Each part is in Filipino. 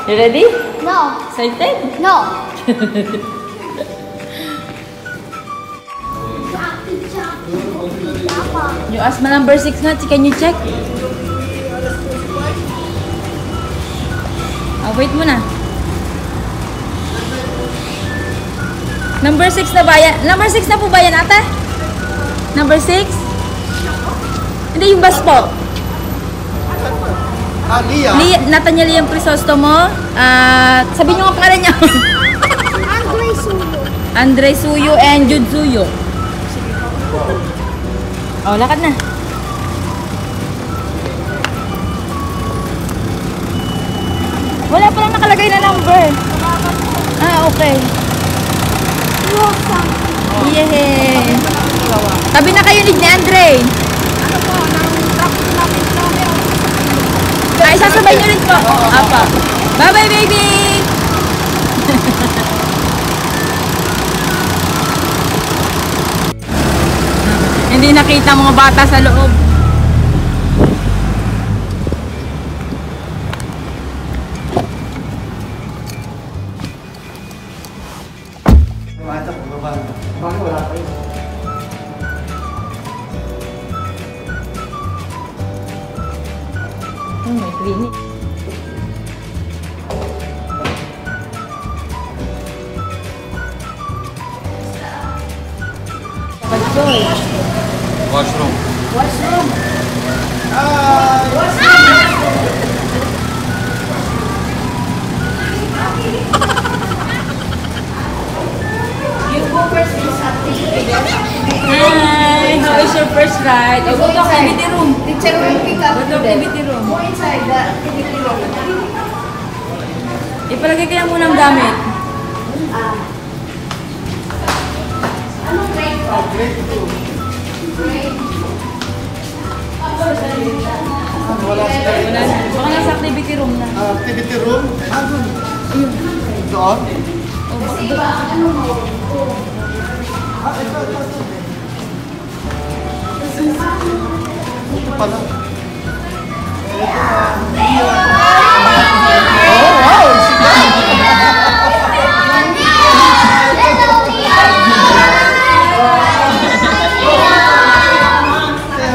You ready? No. Excited? No. You ask my number 6 na. Can you check? Wait muna. Number 6 na ba yan? Number 6 na po ba yan, ate? Number 6? Hindi, yung bus po. Nathaniel Liam Crisostomo. Sabihin nyo ang pangalan niya. Andre Suyo. Andre Suyo and Jude Suyo. Oh, lakad na. Wala pa lang nakalagay na number. Okay. Yay! Tabi na kayo ni Andre. Ano po, nang traffic namin kami. Ay, sasabay nyo rin po. Apa. Bye-bye, baby! Hindi nakita mga bata sa loob. Bakit wala kayo? May clinic. Washroom. Washroom. You go first, Miss Ate. Hi, how is your first ride? Go to activity room. Teacher will pick up Go to activity room. Go inside the activity room. Ipalagay kaya muna ang gamit. Anong grade po? Grade 2. Grade. Wala sila. Wala na. Baka nasa activity room na. Activity room? Doon. Ayun. Doon? Kasi iba, ano mo? Ito pala.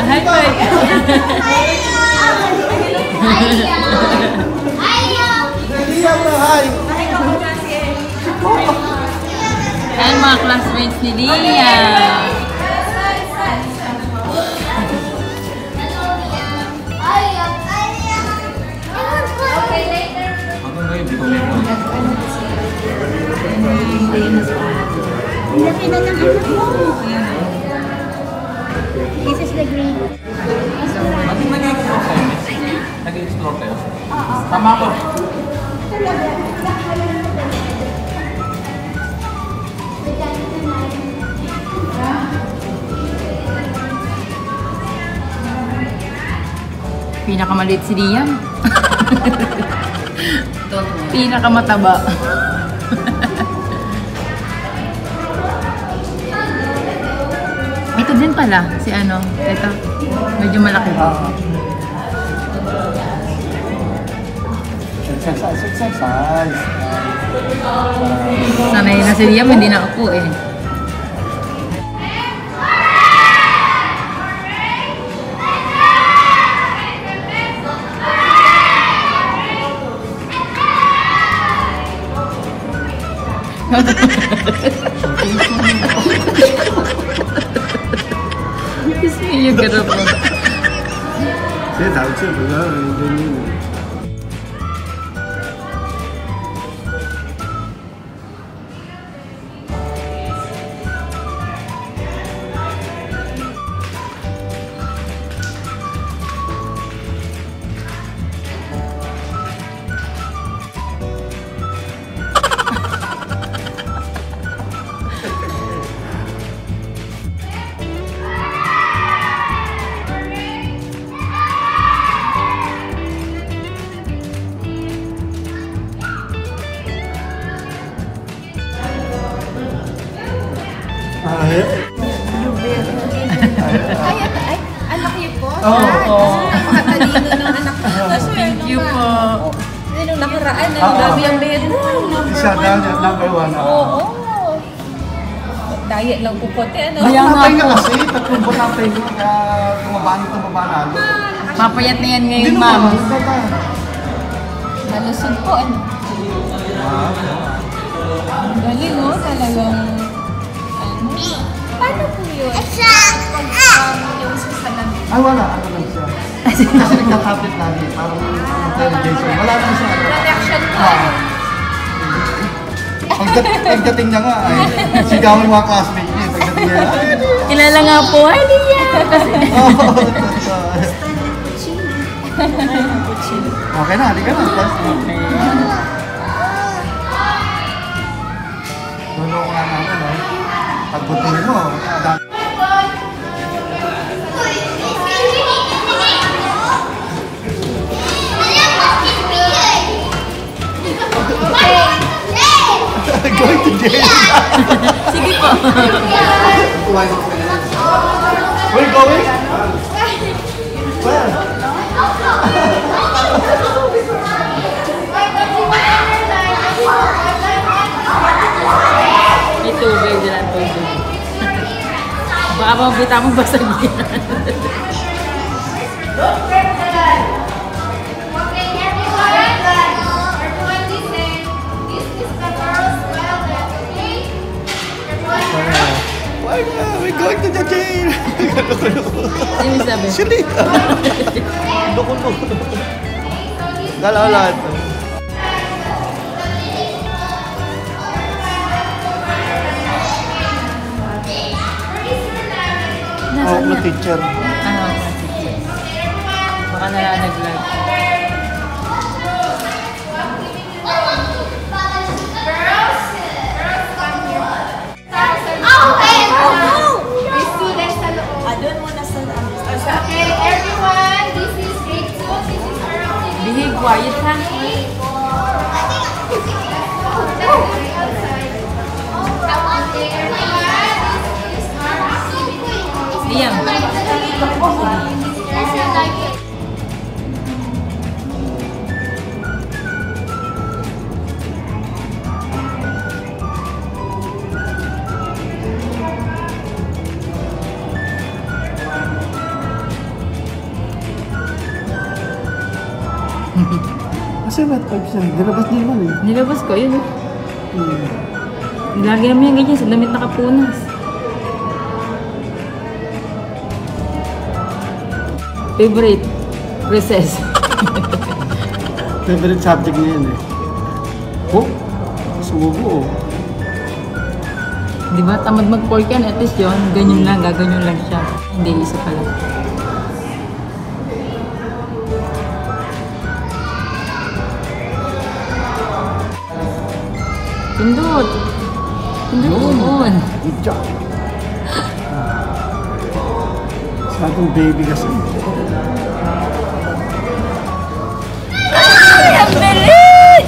High five. Ayan mga classmates ni Lia. This is the green. Bakit nag-explore kayo? Nag-explore kayo? Tama ko. Pinakamaliit si Liam. Pinakamataba. Ito din pala, si ano, ito, medyo malaki. Exercise. Sanay na si Liam, hindi na upo eh. Ismi yung gano'n po. 这台这不要人家。 Ay, anak niyo po? Oo. Napakatalino ng anak ko. Thank you po. Sinong nakaraan, ang dami ang Vietnam. Siya daw, number 1. Oo. Diet lang po kote, ano? Napahinga kasi, 3 buwan napahinga, kaya tumaba na lalo. Mapayat na yan Hindi ngayon, naman, ma'am. nagtata. Malusog po, ano? Galing, oh, talagang, ano? Paano po yun? Yung sa salamin. Ay, wala. Ano lang siya. Kasi nagka-tablet lagi. Parang intelligence. Wala naman siya. Reaction po. Pagdating niya nga, ay, sigawin mga classmate niya. Pagdating niya, ay, Kilala nga po, ay, Lia! okay na, halika na. Lolo ko nga namin, no? Pagbutin mo, going to jail. Sige po. Where you going? Where? May tubig dyan ang tubig. Baka mabita mong basag yan. Okay, everyone listen. This is the girls' toilet, okay? Why not? We're going to the jail. Sino sabi? Actually. Loko-loko. Galaw-lahat. Nasaan Oh, niya? teacher. Baka nalalaglag. Okay, everyone, this is grade 2. This is our activity. Behave quiet, ha? Okay, everyone, this is our activity. Liam. Kasi wet pag siya. Dilabas niya naman eh. Nilabas ko, yun. Nilagay naman yung ganyan sa damit nakapunas. Favorite recess. Favorite subject niya yan eh. Oh, sumubo oh. Di ba? Tamad mag-pork yan. At least yun, ganyan lang. Gaganyan lang siya. Hindi, isa pala. Pindot. Pindot on. Good job. Sa atong baby kasi. Ay, ang bilis!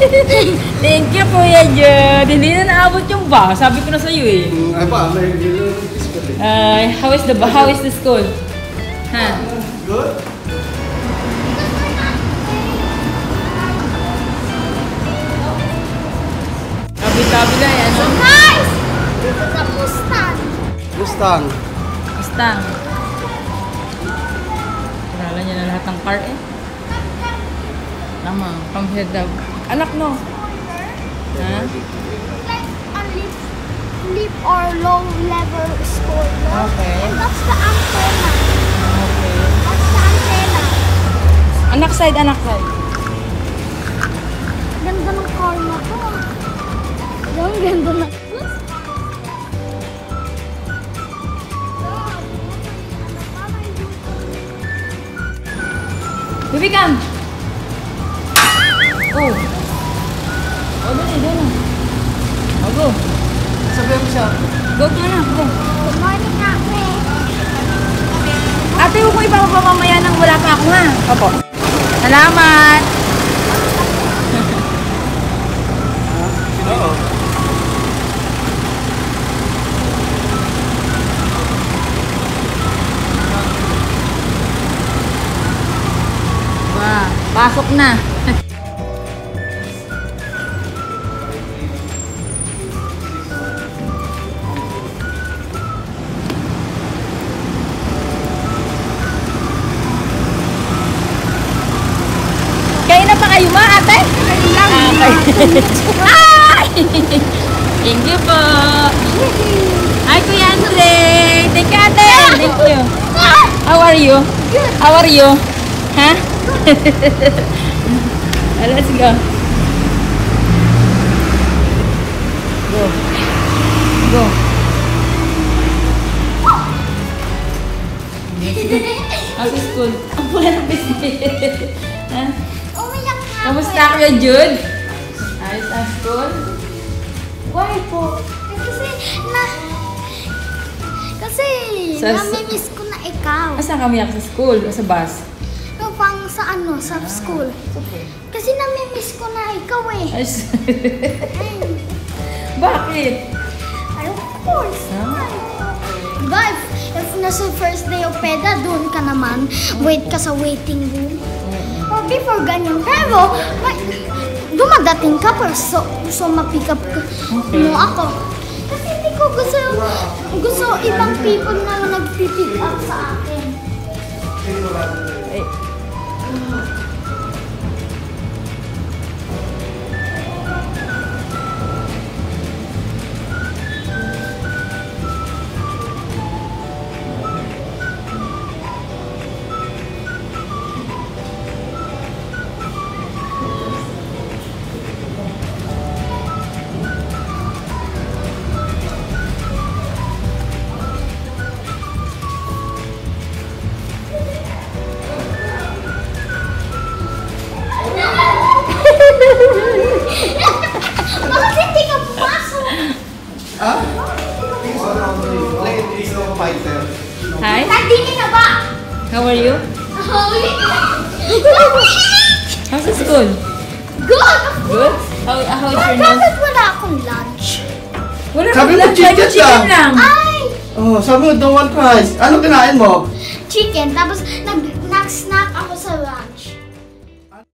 Thank you, Kuya Jud. Hindi na naabot yung ba? Sabi ko na sa'yo eh. Ay pa, may How is the school? Ha? Good. Tabi-tabi na yan. Guys, this is a Mustang. Mustang. Mustang. Kilala niya na lahat ng car eh. Tama, from here daw. Anak no? Ha? Like a leap or low level school. No? Okay. And that's the antenna. Okay. That's the antenna. Anak side, anak side. Ganda ng car na to. Ang ganda na. Baby, come! Oh! Oh, dali, dali. Oh, go. Sabihan mo siya. Go ka na, go. Good morning, Ate. Ate, huwag mo ipapapa mamaya nang wala pa ako, ha? Apo. Salamat! Oo. Wow, pasok na. mo, ate? Okay. Ay! Thank you po. Ay, Kuya Andre. Thank you, ate. Thank you. How are you? How are you? Ha? Let's go. Go. Go. How's school? Ang pula ng business. Ha? Umiyak nga Kamusta Kuya Jude? Ayos ang school? Why po? Kasi nami-miss ko na ikaw. Saan kami sa school o sa bus? No, pang sa ano, sa school. Kasi nami-miss ko na ikaw eh. Ayos. Bakit? Ay, of course. Diba, if nasa first day of PEDA, doon ka naman, wait ka sa waiting room. Or before ganyan. Pero, dumadating ka para so ma-pick up mo ako. Kasi hindi ko gusto ibang people na nag-pick up sa akin. Eh. Bakit hindi ka pumasok? Ah? Play fighter. Hi, Nandini na ba? how are you? How's the school? Good! Good? How's your nose? Bakit wala akong lunch? Wala Sabi mo, lang, chicken chicken lang. lang. Ay! Oh, sabi mo, no one cries. Ano kinain mo? Chicken, tapos